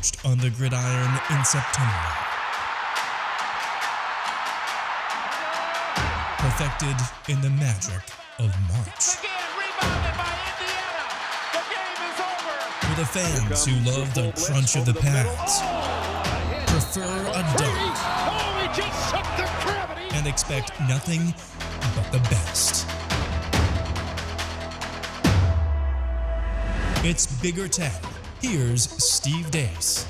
forged on the gridiron in September. Perfected in the magic of March. For the fans who love the crunch of the pads, prefer a dunk, and expect nothing but the best. It's Bigger Ten. Here's Steve Dace.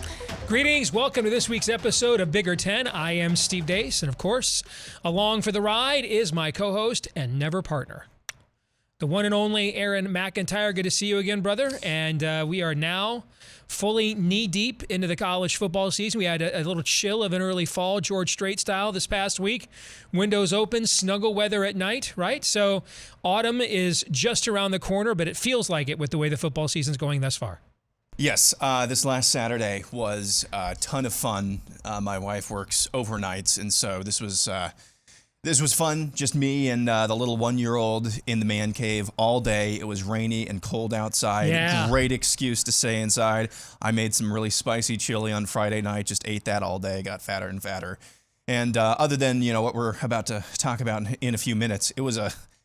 Greetings. Welcome to this week's episode of Bigger Ten. I am Steve Dace, and of course, along for the ride is my co-host and never partner, the one and only Aaron McIntyre. Good to see you again, brother. And we are now fully knee-deep into the college football season. We had a little chill of an early fall, George Strait style this past week. Windows open, snuggle weather at night, right? So autumn is just around the corner, but it feels like it with the way the football season's going thus far. Yes, this last Saturday was a ton of fun. My wife works overnights, and so this was fun. Just me and the little 1-year-old in the man cave all day. It was rainy and cold outside. Yeah. Great excuse to stay inside. I made some really spicy chili on Friday night. Just ate that all day. Got fatter and fatter. And other than what we're about to talk about in a few minutes, it was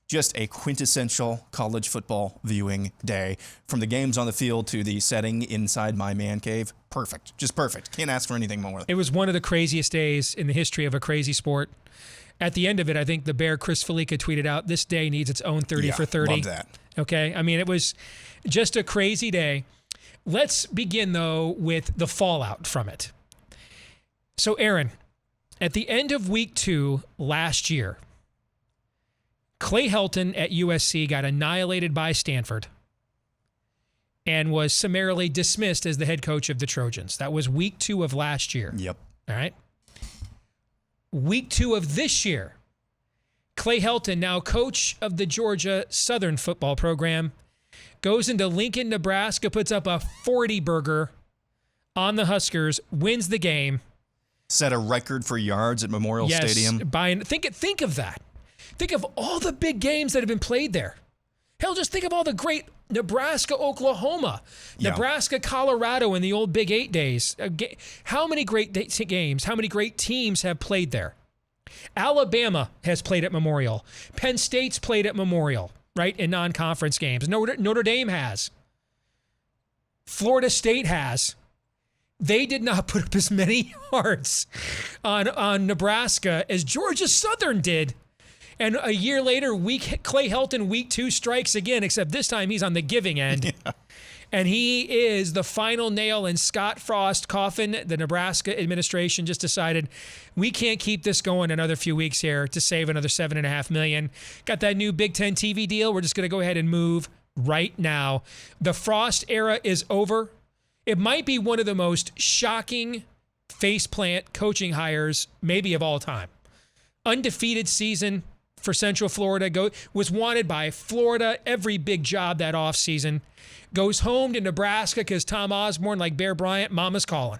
just a quintessential college football viewing day. From the games on the field to the setting inside my man cave. Perfect. Just perfect. Can't ask for anything more. It was one of the craziest days in the history of a crazy sport. At the end of it, I think the Bear Chris Felica tweeted out, "This day needs its own 30 for 30. Love that. Okay? I mean, it was just a crazy day. Let's begin, though, with the fallout from it. So, Aaron, at the end of week 2 last year, Clay Helton at USC got annihilated by Stanford and was summarily dismissed as the head coach of the Trojans. That was week 2 of last year. Yep. All right? Week 2 of this year, Clay Helton, now coach of the Georgia Southern football program, goes into Lincoln, Nebraska, puts up a 40-burger on the Huskers, wins the game. Set a record for yards at Memorial Stadium. Think of that. Think of all the big games that have been played there. Hell, just think of all the great Nebraska, Oklahoma, Nebraska, Colorado in the old Big 8 days. How many great games, how many great teams have played there? Alabama has played at Memorial. Penn State's played at Memorial, right, in non-conference games. Notre Dame has. Florida State has. They did not put up as many yards on Nebraska as Georgia Southern did. And a year later, Clay Helton, week 2, strikes again, except this time he's on the giving end. Yeah. And he is the final nail in Scott Frost's coffin. The Nebraska administration just decided, we can't keep this going another few weeks here to save another $7.5 million. Got that new Big Ten TV deal. We're just going to go ahead and move right now. The Frost era is over. It might be one of the most shocking faceplant coaching hires maybe of all time. Undefeated season for Central Florida, was wanted by Florida, every big job that offseason. Goes home to Nebraska because Tom Osborne, like Bear Bryant, mama's calling.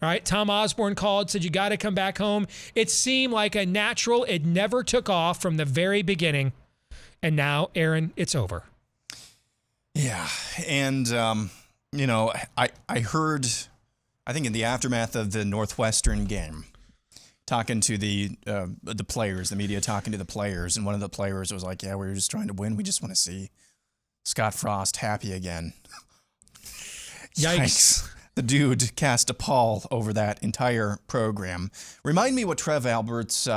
All right, Tom Osborne called, said, you got to come back home. It seemed like a natural. It never took off from the very beginning. And now, Aaron, it's over. Yeah, and, I heard, I think in the aftermath of the Northwestern game, talking to the players, the media talking to the players, and one of the players was like, we're just trying to win. We just want to see Scott Frost happy again. Yikes. The dude cast a pall over that entire program. Remind me what Trev Albert's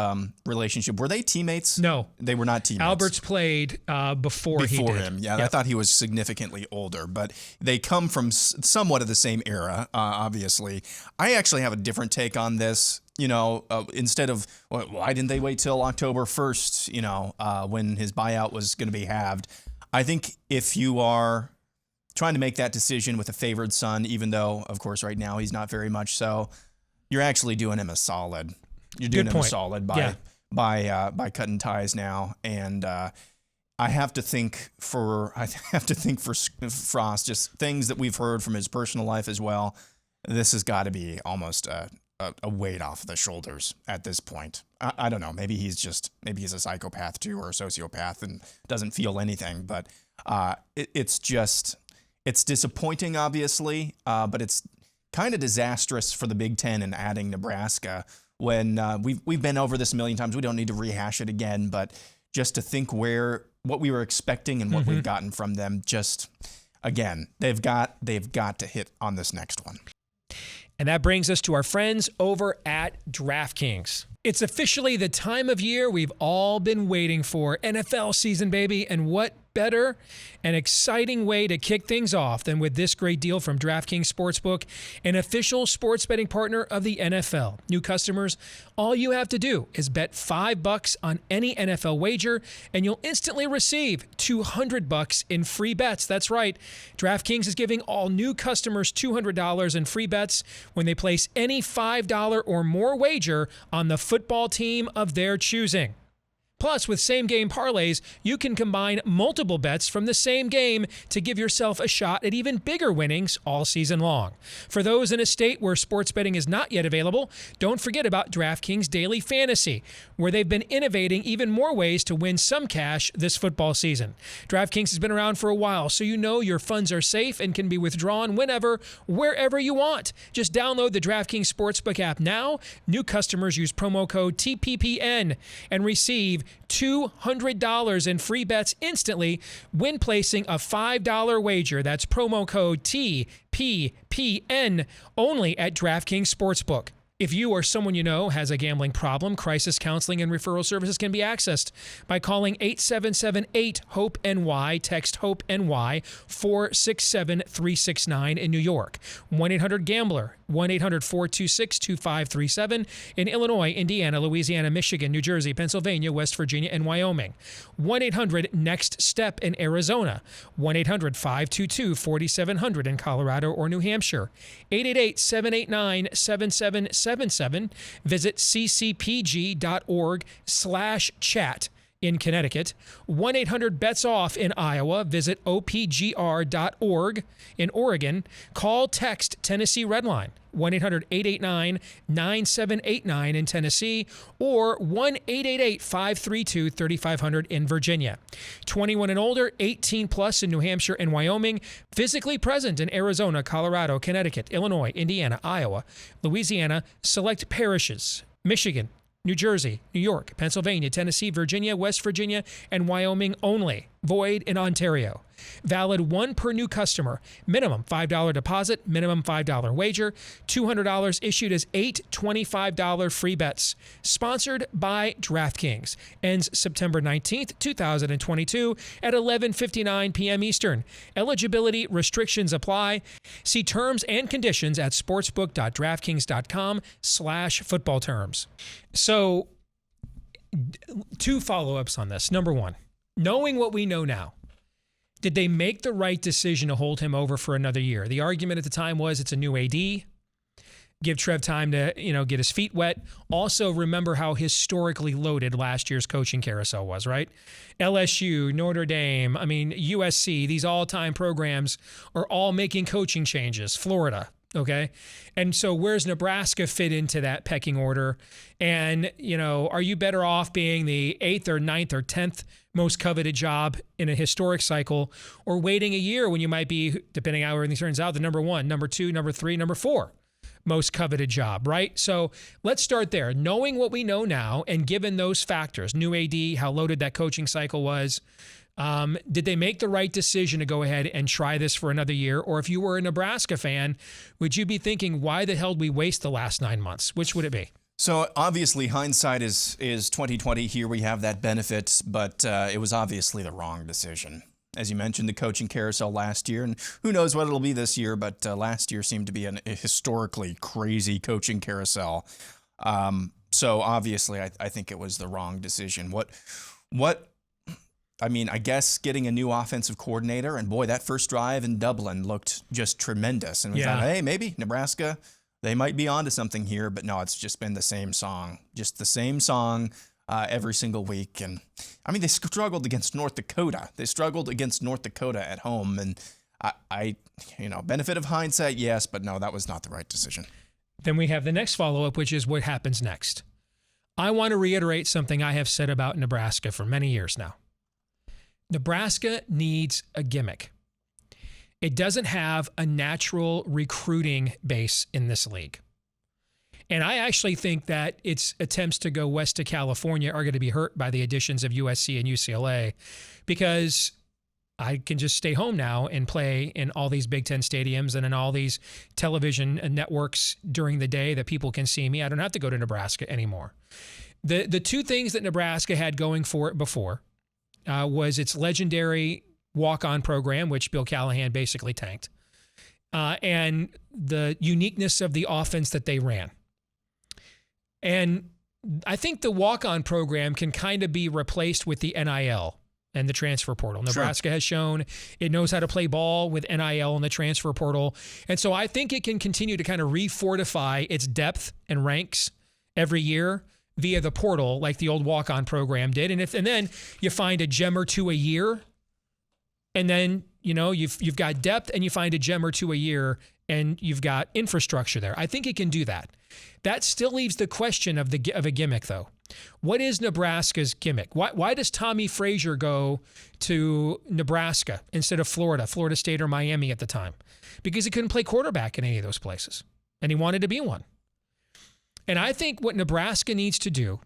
relationship, were they teammates? No. They were not teammates. Albert's played before he did. him. Yeah, yep. I thought he was significantly older, but they come from somewhat of the same era, obviously. I actually have a different take on this. Instead of, why didn't they wait till October 1st, when his buyout was going to be halved? I think if you are trying to make that decision with a favored son, even though, of course, right now he's not very much so, you're actually doing him a solid. You're doing him a solid by cutting ties now. And I have to think for Frost, just things that we've heard from his personal life as well. This has got to be almost a weight off the shoulders at this point. I don't know. Maybe he's a psychopath too, or a sociopath and doesn't feel anything. But it's disappointing, obviously. But it's kind of disastrous for the Big Ten in adding Nebraska when we've been over this a million times. We don't need to rehash it again, but just to think what we were expecting and what we've gotten from them, just again, they've got to hit on this next one. And that brings us to our friends over at DraftKings. It's officially the time of year we've all been waiting for. NFL season, baby. And what better and exciting way to kick things off than with this great deal from DraftKings Sportsbook, an official sports betting partner of the NFL. New customers, all you have to do is bet $5 on any NFL wager, and you'll instantly receive $200 in free bets. That's right. DraftKings is giving all new customers $200 in free bets when they place any $5 or more wager on the football team of their choosing. Plus, with same-game parlays, you can combine multiple bets from the same game to give yourself a shot at even bigger winnings all season long. For those in a state where sports betting is not yet available, don't forget about DraftKings Daily Fantasy, where they've been innovating even more ways to win some cash this football season. DraftKings has been around for a while, so you know your funds are safe and can be withdrawn whenever, wherever you want. Just download the DraftKings Sportsbook app now. New customers use promo code TPPN and receive $200 in free bets instantly when placing a $5 wager. That's promo code TPPN only at DraftKings Sportsbook. If you or someone you know has a gambling problem, crisis counseling and referral services can be accessed by calling 877-8-HOPE-NY, text HOPE-NY 467-369 in New York, 1-800-GAMBLER, 1-800-426-2537 in Illinois, Indiana, Louisiana, Michigan, New Jersey, Pennsylvania, West Virginia, and Wyoming, 1-800-NEXT-STEP in Arizona, 1-800-522-4700 in Colorado or New Hampshire, 888-789-7777. Visit ccpg.org/chat in Connecticut. 1-800-BETS-OFF in Iowa. Visit opgr.org in Oregon. Call, text Tennessee Redline 1-800-889-9789 in Tennessee or 1-888-532-3500 in Virginia. 21 and older, 18 plus in New Hampshire and Wyoming. Physically present in Arizona, Colorado, Connecticut, Illinois, Indiana, Iowa, Louisiana, select parishes, Michigan, New Jersey, New York, Pennsylvania, Tennessee, Virginia, West Virginia, and Wyoming only. Void in Ontario. Valid one per new customer. Minimum $5 deposit, minimum $5 wager. $200 issued as 8 $25 free bets. Sponsored by DraftKings. Ends September 19th, 2022 at 11:59 p.m. Eastern. Eligibility restrictions apply. See terms and conditions at sportsbook.draftkings.com/football terms. So, 2 follow-ups on this. Number 1, knowing what we know now, did they make the right decision to hold him over for another year? The argument at the time was it's a new AD. Give Trev time to, get his feet wet. Also, remember how historically loaded last year's coaching carousel was, right? LSU, Notre Dame, USC, these all-time programs are all making coaching changes. Florida, okay? And so where's Nebraska fit into that pecking order? And, are you better off being the 8th or 9th or 10th most coveted job in a historic cycle, or waiting a year when you might be, depending on how everything turns out, the number 1, number 2, number 3, number 4 most coveted job, right? So let's start there. Knowing what we know now and given those factors, new AD, how loaded that coaching cycle was, did they make the right decision to go ahead and try this for another year? Or if you were a Nebraska fan, would you be thinking, why the hell did we waste the last 9 months? Which would it be? So obviously hindsight is 2020. Here we have that benefit, but it was obviously the wrong decision. As you mentioned, the coaching carousel last year, and who knows what it'll be this year, but last year seemed to be a historically crazy coaching carousel. So obviously I think it was the wrong decision. I guess getting a new offensive coordinator, and boy, that first drive in Dublin looked just tremendous. And we thought, hey, maybe Nebraska, they might be onto something here, but no, it's just been the same song. Every single week. And they struggled against North Dakota. They struggled against North Dakota at home. And I benefit of hindsight, yes, but no, that was not the right decision. Then we have the next follow-up, which is what happens next. I want to reiterate something I have said about Nebraska for many years now. Nebraska needs a gimmick. it doesn't have a natural recruiting base in this league. And I actually think that its attempts to go west to California are going to be hurt by the additions of USC and UCLA, because I can just stay home now and play in all these Big Ten stadiums and in all these television networks during the day that people can see me. I don't have to go to Nebraska anymore. The two things that Nebraska had going for it before was its legendary walk-on program, which Bill Callahan basically tanked, and the uniqueness of the offense that they ran. And I think the walk-on program can kind of be replaced with the NIL and the transfer portal. Nebraska has shown it knows how to play ball with NIL and the transfer portal. And so I think it can continue to kind of refortify its depth and ranks every year via the portal, like the old walk-on program did. And then you find a gem or two a year, and then you've got depth, and you find a gem or two a year, and you've got infrastructure there. I think it can do that. That still leaves the question of a gimmick, though. What is Nebraska's gimmick? Why does Tommy Frazier go to Nebraska instead of Florida State or Miami at the time? Because he couldn't play quarterback in any of those places, and he wanted to be one. And I think what Nebraska needs to do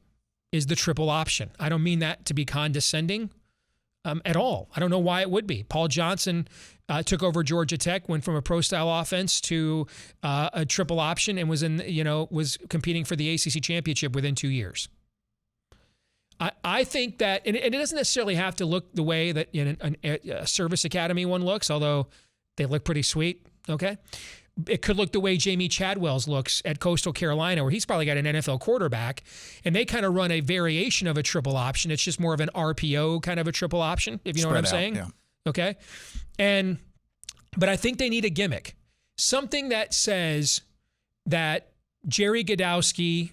is the triple option. I don't mean that to be condescending at all. I don't know why it would be. Paul Johnson took over Georgia Tech, went from a pro-style offense to a triple option, and was competing for the ACC championship within 2 years. I think that, and it doesn't necessarily have to look the way that a service academy one looks, although they look pretty sweet. Okay. It could look the way Jamie Chadwell's looks at Coastal Carolina, where he's probably got an NFL quarterback, and they kind of run a variation of a triple option. It's just more of an RPO kind of a triple option, if you know what I'm saying. Yeah. Okay. But I think they need a gimmick, something that says that Jerry Godowski,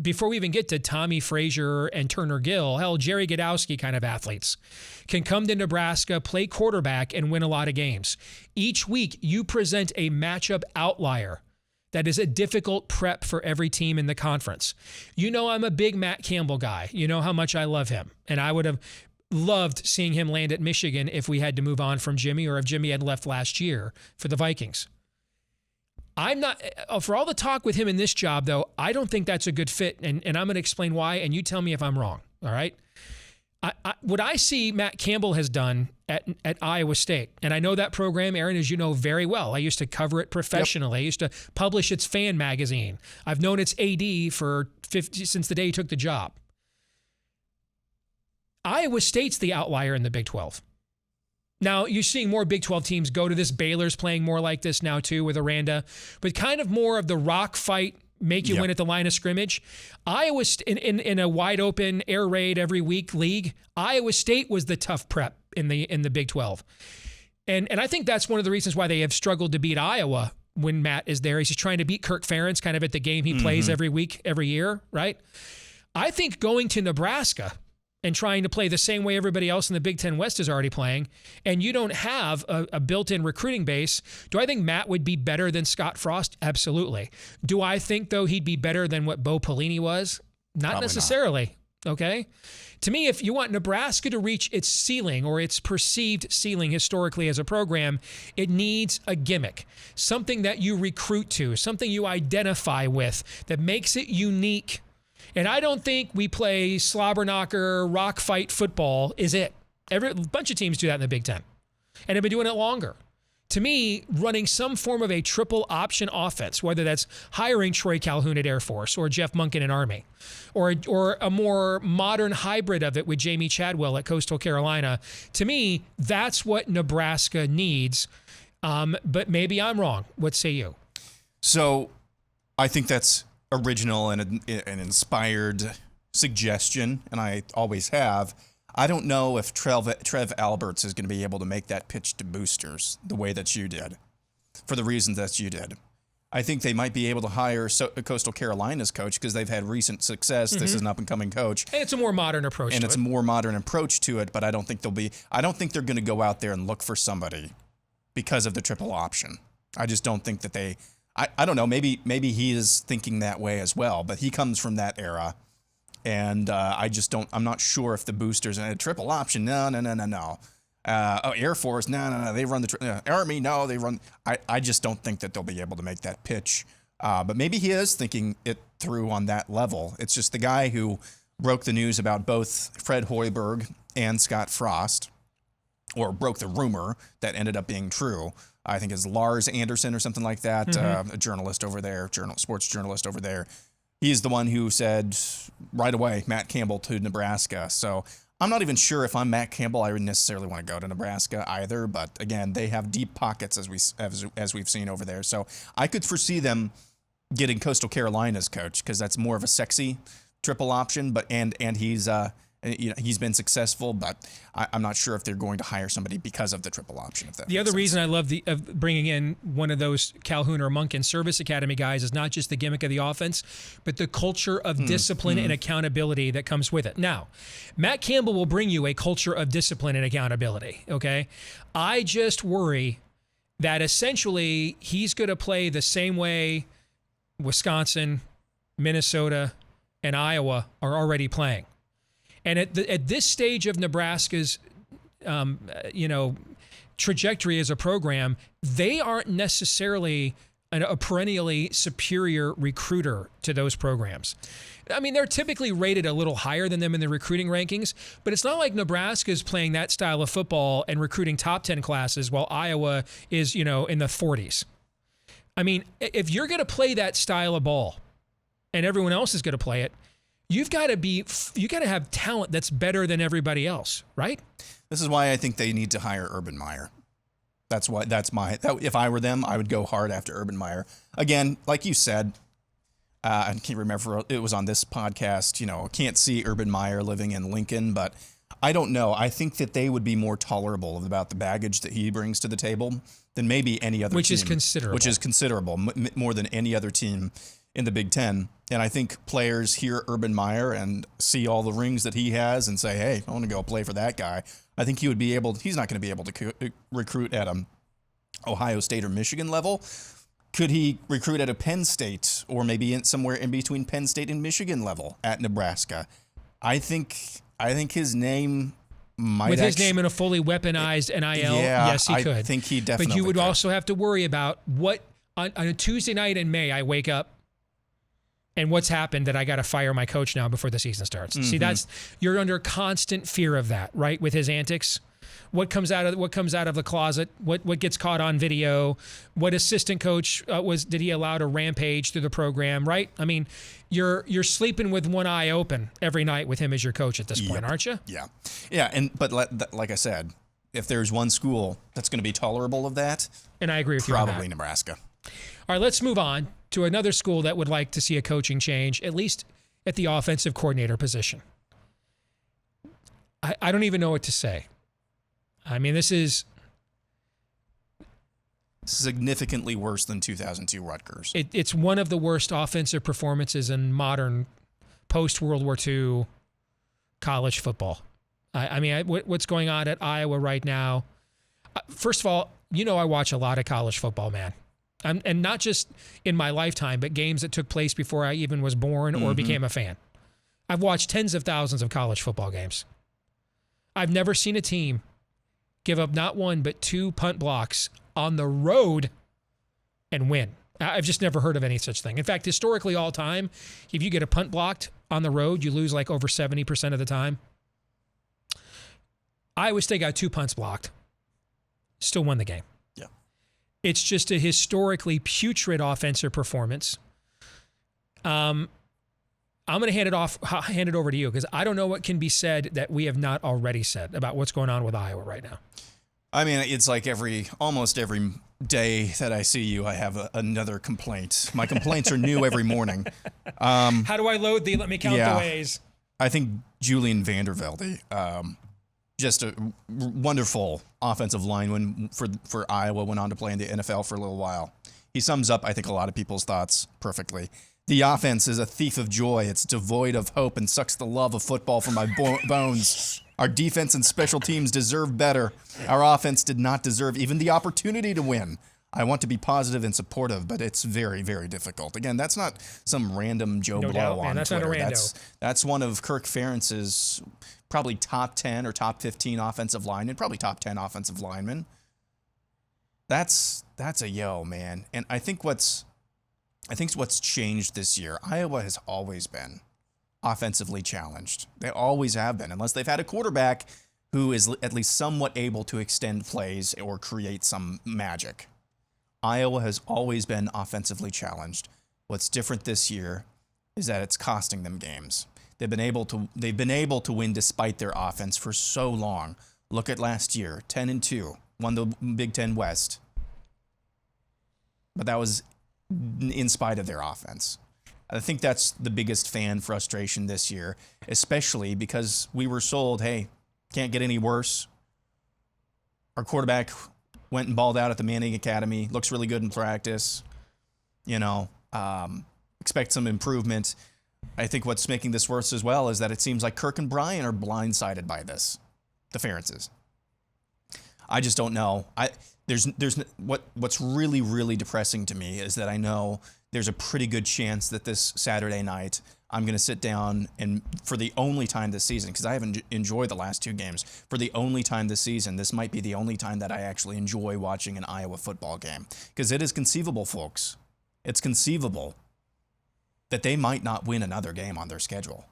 before we even get to Tommy Frazier and Turner Gill, hell, Jerry Godowski kind of athletes can come to Nebraska, play quarterback, and win a lot of games. Each week, you present a matchup outlier that is a difficult prep for every team in the conference. I'm a big Matt Campbell guy. You know how much I love him. And I would have loved seeing him land at Michigan if we had to move on from Jimmy, or if Jimmy had left last year for the Vikings. I'm not, for all the talk with him in this job, though, I don't think that's a good fit. And I'm going to explain why, and you tell me if I'm wrong. All right. What I see Matt Campbell has done at Iowa State, and I know that program, Aaron, as you know very well. I used to cover it professionally. Yep. I used to publish its fan magazine. I've known its AD since the day he took the job. Iowa State's the outlier in the Big 12. Now, you're seeing more Big 12 teams go to this. Baylor's playing more like this now, too, with Aranda, but kind of more of the rock fight, make you win at the line of scrimmage. Iowa, in a wide open air raid every week league, Iowa State was the tough prep in the Big 12. And I think that's one of the reasons why they have struggled to beat Iowa when Matt is there. He's just trying to beat Kirk Ferentz kind of at the game he plays every week, every year, right? I think going to Nebraska and trying to play the same way everybody else in the Big Ten West is already playing, and you don't have a built-in recruiting base, do I think Matt would be better than Scott Frost? Absolutely. Do I think, though, he'd be better than what Bo Pelini was? Not necessarily, okay? To me, if you want Nebraska to reach its ceiling, or its perceived ceiling historically as a program, it needs a gimmick, something that you recruit to, something you identify with that makes it unique. And I don't think we play slobber knocker, rock fight football is it. A bunch of teams do that in the Big Ten, and have been doing it longer. To me, running some form of a triple option offense, whether that's hiring Troy Calhoun at Air Force or Jeff Monken in Army, or a more modern hybrid of it with Jamie Chadwell at Coastal Carolina, to me, that's what Nebraska needs. But maybe I'm wrong. What say you? So I think that's original and an inspired suggestion, and I always have. I don't know if Trev Alberts is going to be able to make that pitch to boosters the way that you did, for the reasons that you did. I think they might be able to hire Coastal Carolina's coach because they've had recent success. This is an up-and-coming coach. And it's a more modern approach to it. And it's a more modern approach to it, but I don't think they're going to go out there and look for somebody because of the triple option. I just don't think that they... I don't know. Maybe he is thinking that way as well, but he comes from that era, and I'm not sure if the boosters and a triple option. No. Air Force, no, they run the Army, no, they run. I just don't think that they'll be able to make that pitch. But maybe he is thinking it through on that level. It's just the guy who broke the news about both Fred Hoiberg and Scott Frost, or broke the rumor that ended up being true. I think is Lars Anderson or something like that, a journalist over there, sports journalist over there. He's the one who said right away, Matt Campbell to Nebraska. So I'm not even sure if I'm Matt Campbell, I would necessarily want to go to Nebraska either. But again, they have deep pockets as we've seen over there. So I could foresee them getting Coastal Carolina's coach because that's more of a sexy triple option. But and he's he's been successful, but I'm not sure if they're going to hire somebody because of the triple option. If that the other reason I love of bringing in one of those Calhoun or Monken Service Academy guys is not just the gimmick of the offense, but the culture of discipline and accountability that comes with it. Now, Matt Campbell will bring you a culture of discipline and accountability, okay? I just worry that essentially he's going to play the same way Wisconsin, Minnesota, and Iowa are already playing. And at this stage of Nebraska's, trajectory as a program, they aren't necessarily a perennially superior recruiter to those programs. I mean, they're typically rated a little higher than them in the recruiting rankings, but it's not like Nebraska's playing that style of football and recruiting top 10 classes while Iowa is, in the 40s. I mean, if you're going to play that style of ball and everyone else is going to play it, you got to have talent that's better than everybody else, right? This is why I think they need to hire Urban Meyer. If I were them, I would go hard after Urban Meyer. Again, like you said, I can't remember, it was on this podcast, can't see Urban Meyer living in Lincoln, but I don't know. I think that they would be more tolerable about the baggage that he brings to the table than maybe any other team. Which is considerable, more than any other team in the Big Ten. And I think players hear Urban Meyer and see all the rings that he has and say, hey, I want to go play for that guy. I think he's not going to be able to recruit at Ohio State or Michigan level. Could he recruit at a Penn State or maybe somewhere in between Penn State and Michigan level at Nebraska? I think his name might with his name in a fully weaponized NIL, yes, he could. I think he definitely But you would could. Also have to worry about what on a Tuesday night in May I wake up and what's happened that I got to fire my coach now before the season starts. See, you're under constant fear of that, right? With his antics, what comes out of the closet, what gets caught on video, what assistant coach did he allow to rampage through the program, right? I mean, you're sleeping with one eye open every night with him as your coach at this point, aren't you? Yeah. But like I said, if there's one school that's going to be tolerable of that, and I agree with you on that. Probably Nebraska. All right, let's move on to another school that would like to see a coaching change, at least at the offensive coordinator position. I don't even know what to say. I mean, this is significantly worse than 2002 Rutgers. It's one of the worst offensive performances in modern post-World War II college football. I mean, what's going on at Iowa right now? First of all, I watch a lot of college football, man. And not just in my lifetime, but games that took place before I even was born or became a fan. I've watched tens of thousands of college football games. I've never seen a team give up not one, but two punt blocks on the road and win. I've just never heard of any such thing. In fact, historically all time, if you get a punt blocked on the road, you lose like over 70% of the time. Iowa State got two punts blocked, still won the game. It's just a historically putrid offensive performance. I'm going to hand it over to you because I don't know what can be said that we have not already said about what's going on with Iowa right now. I mean, it's like almost every day that I see you, I have another complaint. My complaints are new every morning. How do I load the? Let me count the ways. I think Julian Vandervelde, just a wonderful offensive lineman for Iowa, went on to play in the NFL for a little while. He sums up, I think, a lot of people's thoughts perfectly. The offense is a thief of joy. It's devoid of hope and sucks the love of football from my bones. Our defense and special teams deserve better. Our offense did not deserve even the opportunity to win. I want to be positive and supportive, but it's very, very difficult. Again, that's not some random Joe No Blow doubt, man. on That's Twitter. not a rando. That's one of Kirk Ferentz's probably top 10 or top 15 offensive linemen, probably top 10 offensive linemen. That's a yo, man. And I think what's changed this year, Iowa has always been offensively challenged. They always have been, unless they've had a quarterback who is at least somewhat able to extend plays or create some magic. Iowa has always been offensively challenged. What's different this year is that it's costing them games. They've been able to win despite their offense for so long. Look at last year, 10-2, won the Big Ten West. But that was in spite of their offense. I think that's the biggest fan frustration this year, especially because we were sold, hey, can't get any worse. Our quarterback went and balled out at the Manning Academy, looks really good in practice. Expect some improvement. I think what's making this worse as well is that it seems like Kirk and Brian are blindsided by this, the Ferentzes. I just don't know. What's really, really depressing to me is that I know there's a pretty good chance that this Saturday night I'm going to sit down and for the only time this season, because I haven't enjoyed the last two games, for the only time this season, this might be the only time that I actually enjoy watching an Iowa football game. Because it is conceivable, folks. It's conceivable that they might not win another game on their schedule.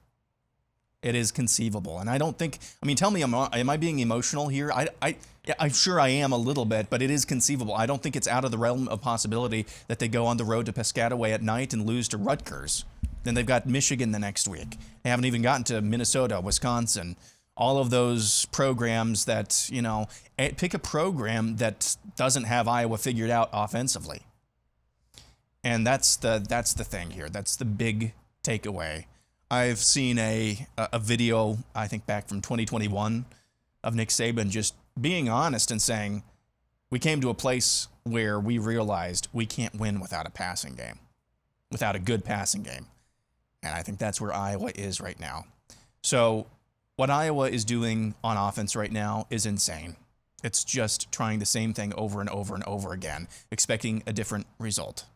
It is conceivable. And I don't think, tell me, am I being emotional here? I'm sure I am a little bit, but it is conceivable. I don't think it's out of the realm of possibility that they go on the road to Piscataway at night and lose to Rutgers. Then they've got Michigan the next week. They haven't even gotten to Minnesota, Wisconsin, all of those programs that, pick a program that doesn't have Iowa figured out offensively. And that's the thing here. That's the big takeaway. I've seen a video, I think back from 2021, of Nick Saban just being honest and saying, we came to a place where we realized we can't win without a passing game, without a good passing game. And I think that's where Iowa is right now. So what Iowa is doing on offense right now is insane. It's just trying the same thing over and over and over again, expecting a different result.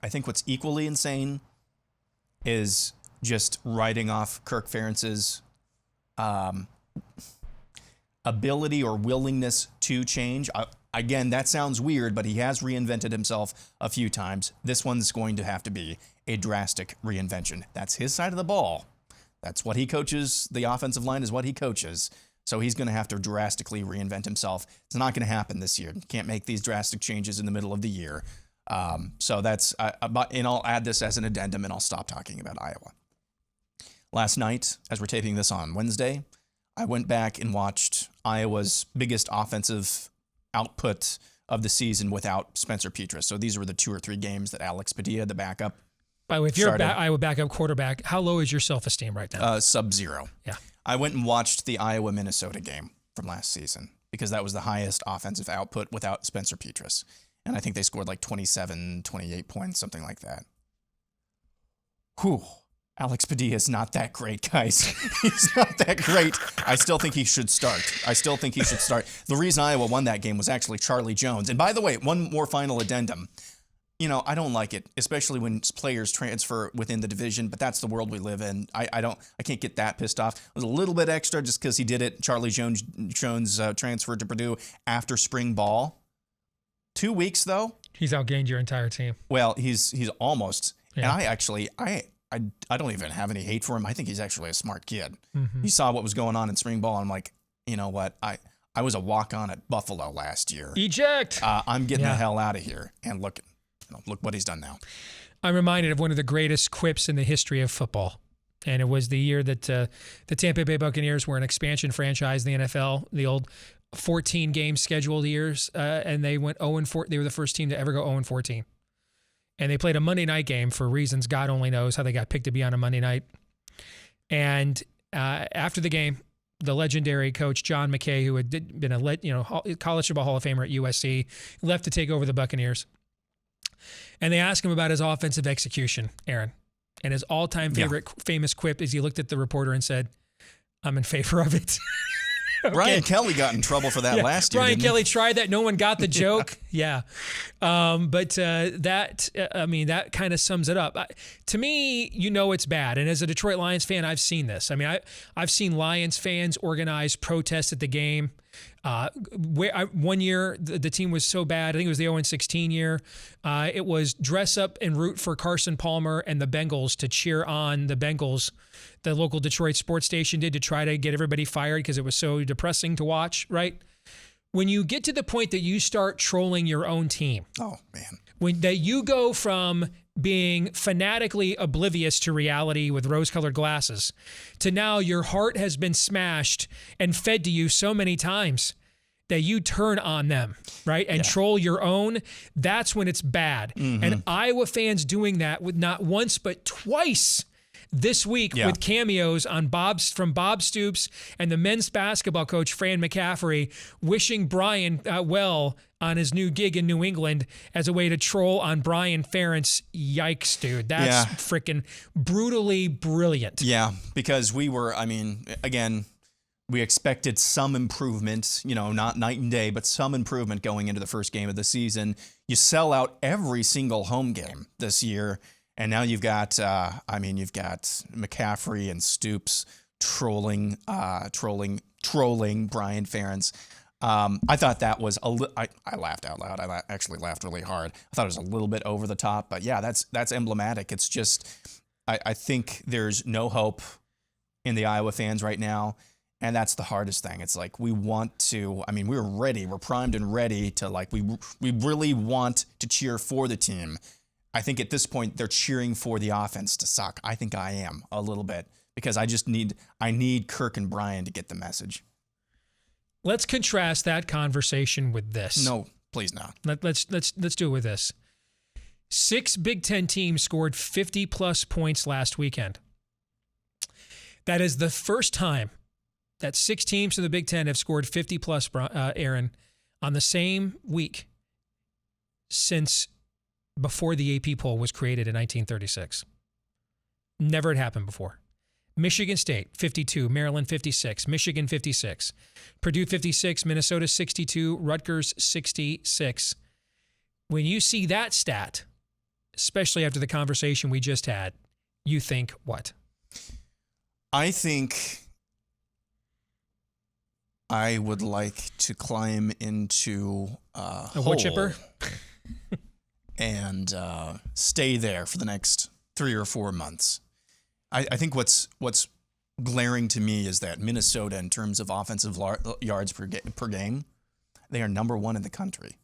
I think what's equally insane is just writing off Kirk Ferentz's ability or willingness to change. Again, that sounds weird, but he has reinvented himself a few times. This one's going to have to be a drastic reinvention. That's his side of the ball. That's what he coaches. The offensive line is what he coaches. So he's going to have to drastically reinvent himself. It's not going to happen this year. You can't make these drastic changes in the middle of the year. So that's, and I'll add this as an addendum and I'll stop talking about Iowa. Last night, as we're taping this on Wednesday, I went back and watched Iowa's biggest offensive output of the season without Spencer Petras. So these were the 2 or 3 games that Alex Padilla, the backup, by the way, if you're Iowa backup quarterback, how low is your self-esteem right now? Sub-zero. Yeah. I went and watched the Iowa-Minnesota game from last season because that was the highest offensive output without Spencer Petras. And I think they scored like 27, 28 points, something like that. Whew. Alex Padilla is not that great, guys. He's not that great. I still think he should start. The reason Iowa won that game was actually Charlie Jones. And by the way, one more final addendum. I don't like it, especially when players transfer within the division, but that's the world we live in. I can't get that pissed off. It was a little bit extra just because he did it. Charlie Jones transferred to Purdue after spring ball. 2 weeks, though. He's outgained your entire team. Well, he's almost. Yeah. And I don't even have any hate for him. I think he's actually a smart kid. Mm-hmm. He saw what was going on in spring ball, and I'm like, you know what? I was a walk-on at Buffalo last year. Eject! I'm getting the hell out of here. And look what he's done now. I'm reminded of one of the greatest quips in the history of football. And it was the year that the Tampa Bay Buccaneers were an expansion franchise in the NFL, the old 14-game scheduled years, and they went 0-4. They were the first team to ever go 0-14. And they played a Monday night game for reasons God only knows how they got picked to be on a Monday night. And after the game, the legendary coach John McKay, who had been a college football Hall of Famer at USC, left to take over the Buccaneers. And they asked him about his offensive execution, Aaron. And his all-time favorite famous quip is he looked at the reporter and said, "I'm in favor of it." Brian Kelly got in trouble for that last year. Brian Kelly tried that. No one got the joke. Yeah. But that kind of sums it up. To me, it's bad. And as a Detroit Lions fan, I've seen this. I mean, I've seen Lions fans organize protests at the game. One year, the team was so bad, I think it was the 0-16 year, it was dress up and root for Carson Palmer and the Bengals to cheer on the Bengals. The local Detroit sports station did to try to get everybody fired because it was so depressing to watch, right? When you get to the point that you start trolling your own team. Oh, man. That you go from being fanatically oblivious to reality with rose-colored glasses to now your heart has been smashed and fed to you so many times that you turn on them, right? And troll your own, that's when it's bad. Mm-hmm. And Iowa fans doing that with not once but twice this week with cameos on from Bob Stoops and the men's basketball coach, Fran McCaffrey, wishing Brian well on his new gig in New England as a way to troll on Brian Ferentz. Yikes, dude. That's freaking brutally brilliant. Yeah, because we expected some improvement, not night and day, but some improvement going into the first game of the season. You sell out every single home game this year. And now you've got McCaffrey and Stoops trolling Brian Ferentz. I thought that was I laughed out loud. I actually laughed really hard. I thought it was a little bit over the top, but yeah, that's emblematic. It's just I think there's no hope in the Iowa fans right now, and that's the hardest thing. It's like we're ready, we're primed and ready to we really want to cheer for the team. I think at this point they're cheering for the offense to suck. I think I am a little bit because I need Kirk and Brian to get the message. Let's contrast that conversation with this. No, please not. Let's do it with this. 6 Big Ten teams scored 50-plus points last weekend. That is the first time that 6 teams from the Big Ten have scored 50-plus, Aaron, on the same week since before the AP poll was created in 1936. Never had happened before. Michigan State, 52. Maryland, 56. Michigan, 56. Purdue, 56. Minnesota, 62. Rutgers, 66. When you see that stat, especially after the conversation we just had, you think what? I think I would like to climb into a wood chipper and stay there for the next 3 or 4 months. I think what's glaring to me is that Minnesota, in terms of offensive yards per game, they are number 1 in the country.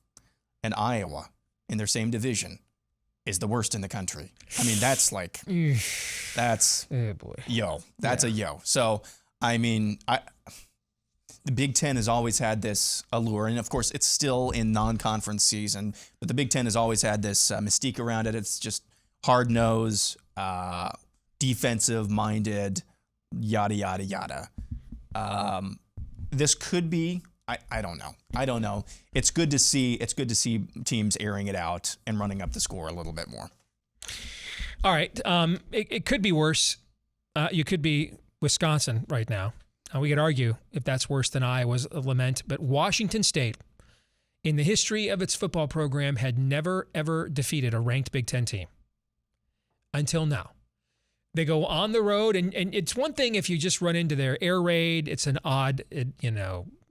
And Iowa, in their same division, is the worst in the country. I mean, that's oh boy. That's a yo. So, the Big Ten has always had this allure, and of course, it's still in non-conference season, but the Big Ten has always had this mystique around it. It's just hard-nosed, defensive-minded, yada, yada, yada. This could be, I don't know. It's good to see teams airing it out and running up the score a little bit more. All right. It could be worse. You could be Wisconsin right now. We could argue if that's worse than Iowa's lament, but Washington State, in the history of its football program, had never, ever defeated a ranked Big Ten team until now. They go on the road, and it's one thing if you just run into their air raid. It's an odd,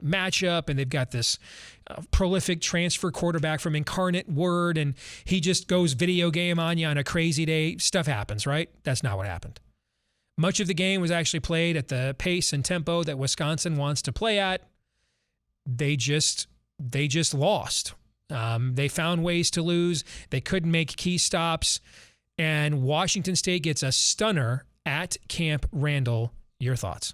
matchup, and they've got this prolific transfer quarterback from Incarnate Word, and he just goes video game on you on a crazy day. Stuff happens, right? That's not what happened. Much of the game was actually played at the pace and tempo that Wisconsin wants to play at. They just lost. They found ways to lose. They couldn't make key stops. And Washington State gets a stunner at Camp Randall. Your thoughts?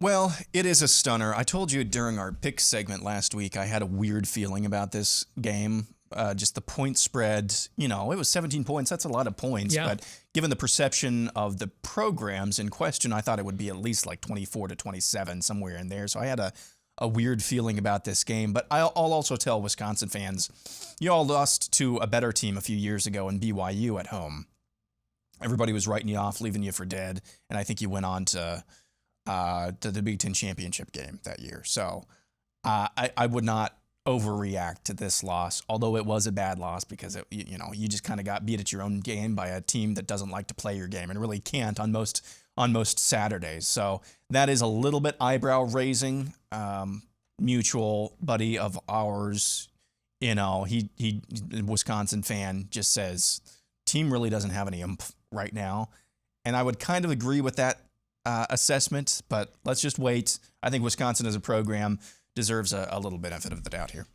Well, it is a stunner. I told you during our pick segment last week, I had a weird feeling about this game. Just the point spread, it was 17 points. That's a lot of points. Yeah. But given the perception of the programs in question, I thought it would be at least like 24-27, somewhere in there. So I had a weird feeling about this game. But I'll also tell Wisconsin fans, you all lost to a better team a few years ago in BYU at home. Everybody was writing you off, leaving you for dead. And I think you went on to to the Big Ten championship game that year. So I would not overreact to this loss, although it was a bad loss because you just kind of got beat at your own game by a team that doesn't like to play your game and really can't on most Saturdays. So that is a little bit eyebrow raising. Mutual buddy of ours, he Wisconsin fan, just says team really doesn't have any oomph right now, and I would kind of agree with that assessment. But let's just wait. I think Wisconsin as a program deserves a little benefit of the doubt here.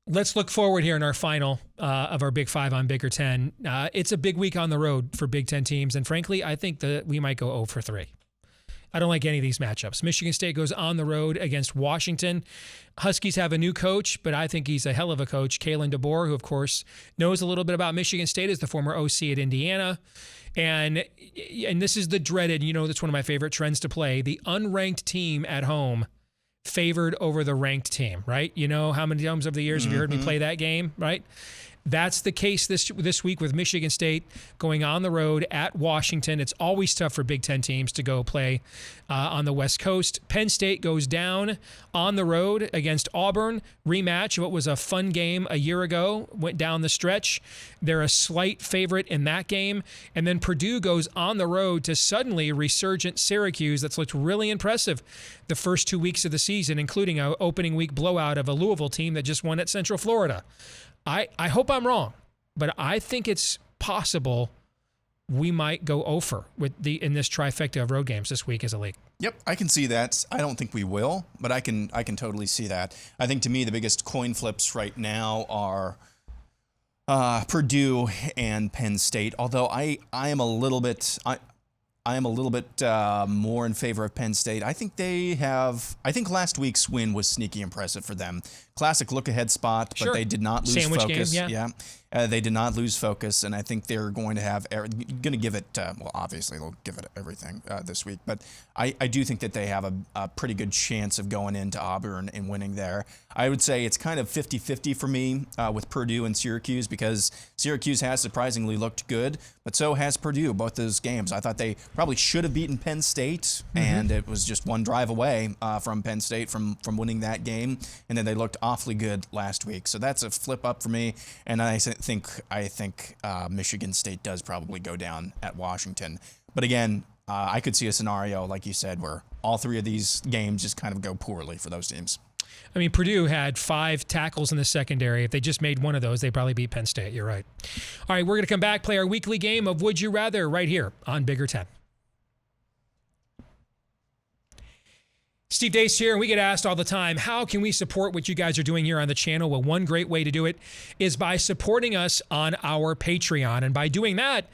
Let's look forward here in our final of our Big Five on Bigger Ten. It's a big week on the road for Big Ten teams, and frankly, I think that we might go 0 for 3. I don't like any of these matchups. Michigan State goes on the road against Washington. Huskies have a new coach, but I think he's a hell of a coach, Kalen DeBoer, who, of course, knows a little bit about Michigan State as the former OC at Indiana. And this is the dreaded, that's one of my favorite trends to play, the unranked team at home favored over the ranked team, right? How many times over the years have you heard me play that game, right? That's the case this week with Michigan State going on the road at Washington. It's always tough for Big Ten teams to go play on the West Coast. Penn State goes down on the road against Auburn. Rematch of what was a fun game a year ago. Went down the stretch. They're a slight favorite in that game. And then Purdue goes on the road to suddenly resurgent Syracuse that's looked really impressive the first 2 weeks of the season, including an opening week blowout of a Louisville team that just won at Central Florida. I hope I'm wrong, but I think it's possible we might go over in this trifecta of road games this week as a league. Yep, I can see that. I don't think we will, but I can totally see that. I think to me the biggest coin flips right now are Purdue and Penn State. Although I am a little bit more in favor of Penn State. I think last week's win was sneaky impressive for them. Classic look-ahead spot, but they did not lose Sandwich focus. Game, yeah. They did not lose focus, and I think they're going to give it, obviously they'll give it everything this week, but I do think that they have a pretty good chance of going into Auburn and winning there. I would say it's kind of 50-50 for me with Purdue and Syracuse, because Syracuse has surprisingly looked good, but so has Purdue, both those games. I thought they probably should have beaten Penn State, and it was just one drive away from Penn State from winning that game, and then they looked awfully good last week. So that's a flip up for me, and I think Michigan State does probably go down at Washington. But again, I could see a scenario, like you said, where all three of these games just kind of go poorly for those teams. I mean, Purdue had 5 tackles in the secondary. If they just made one of those, they probably beat Penn State. You're right. All right, we're going to come back, play our weekly game of Would You Rather right here on Bigger Ten. Steve Deace here, and we get asked all the time, how can we support what you guys are doing here on the channel? Well, one great way to do it is by supporting us on our Patreon. And by doing that,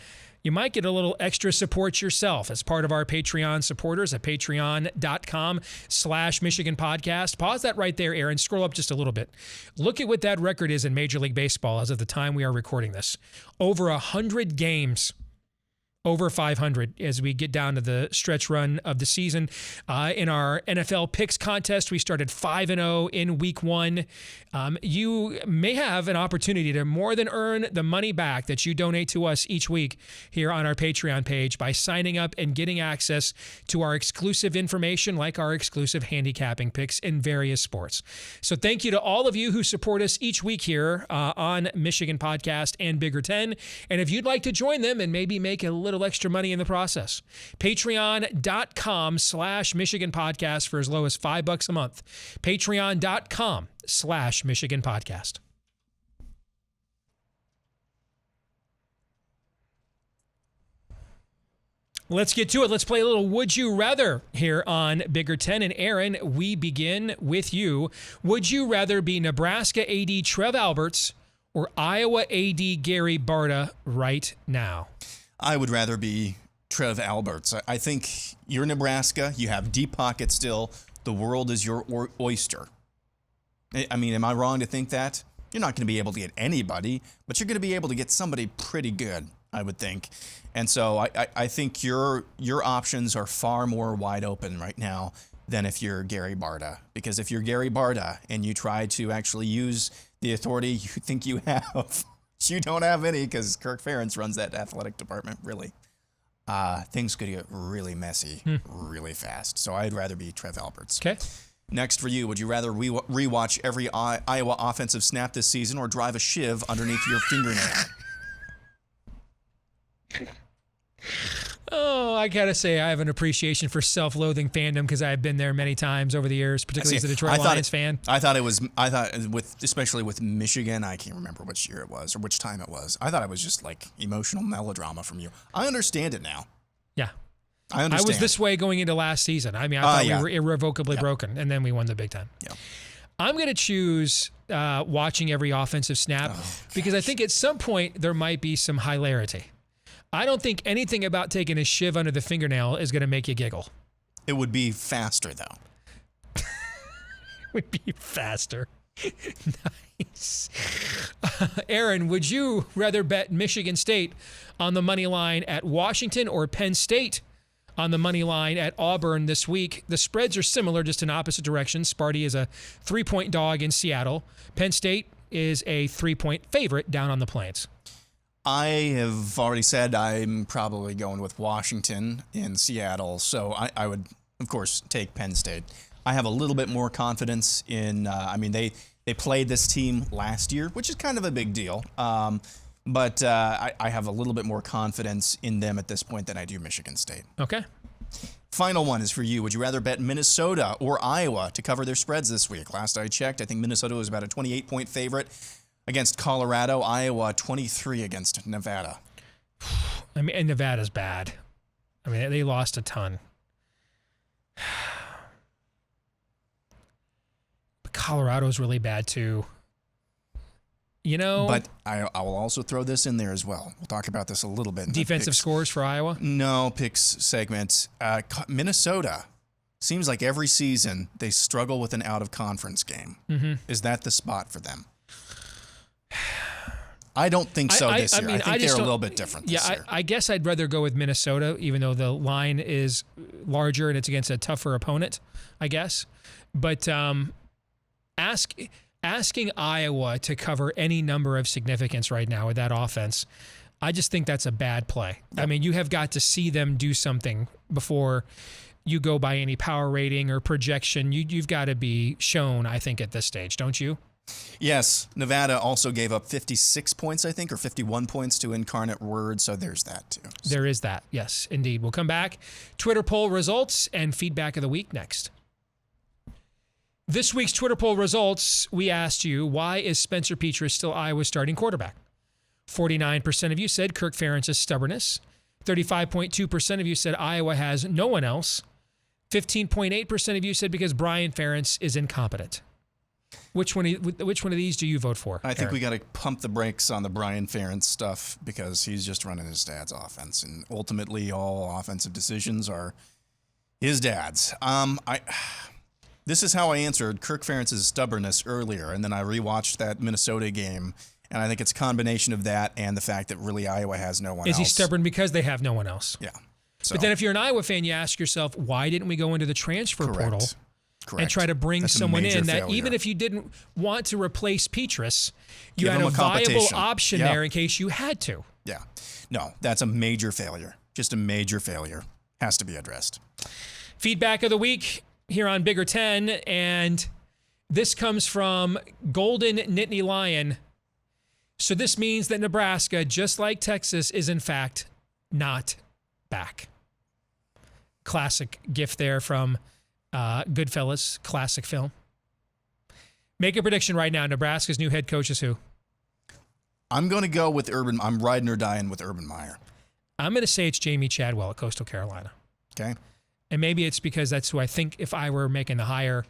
you might get a little extra support yourself as part of our Patreon supporters at patreon.com/Michigan Podcast. Pause that right there, Aaron. Scroll up just a little bit. Look at what that record is in Major League Baseball as of the time we are recording this. Over 100 games. Over 500 as we get down to the stretch run of the season. In our NFL picks contest, we started 5-0 in week 1. You may have an opportunity to more than earn the money back that you donate to us each week here on our Patreon page by signing up and getting access to our exclusive information, like our exclusive handicapping picks in various sports. So thank you to all of you who support us each week here on Michigan Podcast and Bigger Ten. And if you'd like to join them and maybe make a little extra money in the process, patreon.com/Michigan Podcast for as low as $5 a month. Patreon.com/Michigan Podcast. Let's get to it. Let's play a little Would You Rather here on Bigger Ten. And Aaron, we begin with you. Would you rather be Nebraska AD Trev Alberts or Iowa AD Gary Barta right now? I would rather be Trev Alberts. I think you're Nebraska. You have deep pockets still. The world is your oyster. I mean, am I wrong to think that? You're not going to be able to get anybody, but you're going to be able to get somebody pretty good, I would think. And so I think your options are far more wide open right now than if you're Gary Barta. Because if you're Gary Barta and you try to actually use the authority you think you have, you don't have any, because Kirk Ferentz runs that athletic department, really. things could get really messy really fast. So I'd rather be Trev Alberts. Okay. Next for you, would you rather rewatch every Iowa offensive snap this season or drive a shiv underneath your fingernail? Oh, I gotta say, I have an appreciation for self-loathing fandom because I've been there many times over the years, particularly as a Detroit Lions fan. I thought especially with Michigan, I can't remember which year it was or which time it was. I thought it was just like emotional melodrama from you. I understand it now. Yeah. I understand. I was this way going into last season. I mean, I thought we were irrevocably broken, and then we won the Big Ten. Yeah. I'm going to choose watching every offensive snap because I think at some point there might be some hilarity. I don't think anything about taking a shiv under the fingernail is going to make you giggle. It would be faster, though. It would be faster. Nice. Aaron, would you rather bet Michigan State on the money line at Washington or Penn State on the money line at Auburn this week? The spreads are similar, just in opposite directions. Sparty is a 3-point dog in Seattle. Penn State is a 3-point favorite down on the Plains. I have already said I'm probably going with Washington in Seattle, so I would, of course, take Penn State. I have a little bit more confidence in, they played this team last year, which is kind of a big deal, but I have a little bit more confidence in them at this point than I do Michigan State. Okay. Final one is for you. Would you rather bet Minnesota or Iowa to cover their spreads this week? Last I checked, I think Minnesota was about a 28-point favorite against Colorado. Iowa 23 against Nevada. I mean, and Nevada's bad. I mean, they lost a ton. But Colorado's really bad too. You know. But I will also throw this in there as well. We'll talk about this a little bit. Defensive scores for Iowa? No, picks segment. Minnesota. Seems like every season they struggle with an out-of-conference game. Mm-hmm. Is that the spot for them? I don't think so this year. I think they're a little bit different this year. I guess I'd rather go with Minnesota, even though the line is larger and it's against a tougher opponent, I guess. But asking Iowa to cover any number of significance right now with that offense, I just think that's a bad play. Yep. I mean, you have got to see them do something before you go by any power rating or projection. You've got to be shown, I think, at this stage, don't you? Yes. Nevada also gave up 56 points, I think, or 51 points to Incarnate Word, so there's that too. So. There is that, yes, indeed. We'll come back. Twitter poll results and feedback of the week next. This week's Twitter poll results, we asked you, why is Spencer Petras still Iowa's starting quarterback? 49% of you said Kirk Ferentz's stubbornness. 35.2% of you said Iowa has no one else. 15.8% of you said because Brian Ferentz is incompetent. Which one of these do you vote for? I think we got to pump the brakes on the Brian Ferentz stuff because he's just running his dad's offense, and ultimately all offensive decisions are his dad's. This is how I answered Kirk Ferentz's stubbornness earlier, and then I rewatched that Minnesota game, and I think it's a combination of that and the fact that really Iowa has no one else. Is he stubborn because they have no one else? Yeah. But then if you're an Iowa fan, you ask yourself, why didn't we go into the transfer portal? Correct. And try to bring someone in that failure. even if you didn't want to replace Petras, you had a viable option there in case you had to. Yeah. No, that's a major failure. Just a major failure. Has to be addressed. Feedback of the week here on Bigger 10, and this comes from Golden Nittany Lion. So this means that Nebraska, just like Texas, is in fact not back. Classic gift there from Goodfellas, classic film. Make a prediction right now. Nebraska's new head coach is who? I'm going to go with Urban. I'm riding or dying with Urban Meyer. I'm going to say it's Jamie Chadwell at Coastal Carolina. Okay. And maybe it's because that's who I think if I were making the hire,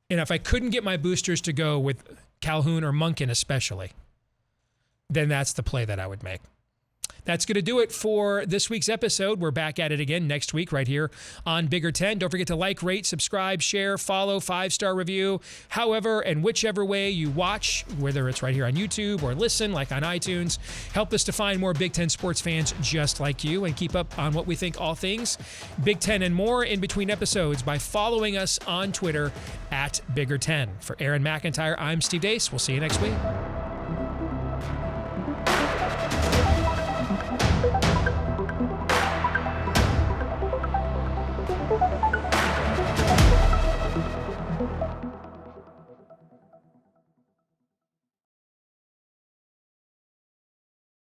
and if I couldn't get my boosters to go with Calhoun or Munkin especially, then that's the play that I would make. That's going to do it for this week's episode. We're back at it again next week right here on Bigger 10. Don't forget to like, rate, subscribe, share, follow, 5-star review, however and whichever way you watch, whether it's right here on YouTube or listen like on iTunes. Help us to find more Big Ten sports fans just like you and keep up on what we think all things Big Ten and more in between episodes by following us on Twitter at Bigger 10. For Aaron McIntyre, I'm Steve Deace. We'll see you next week.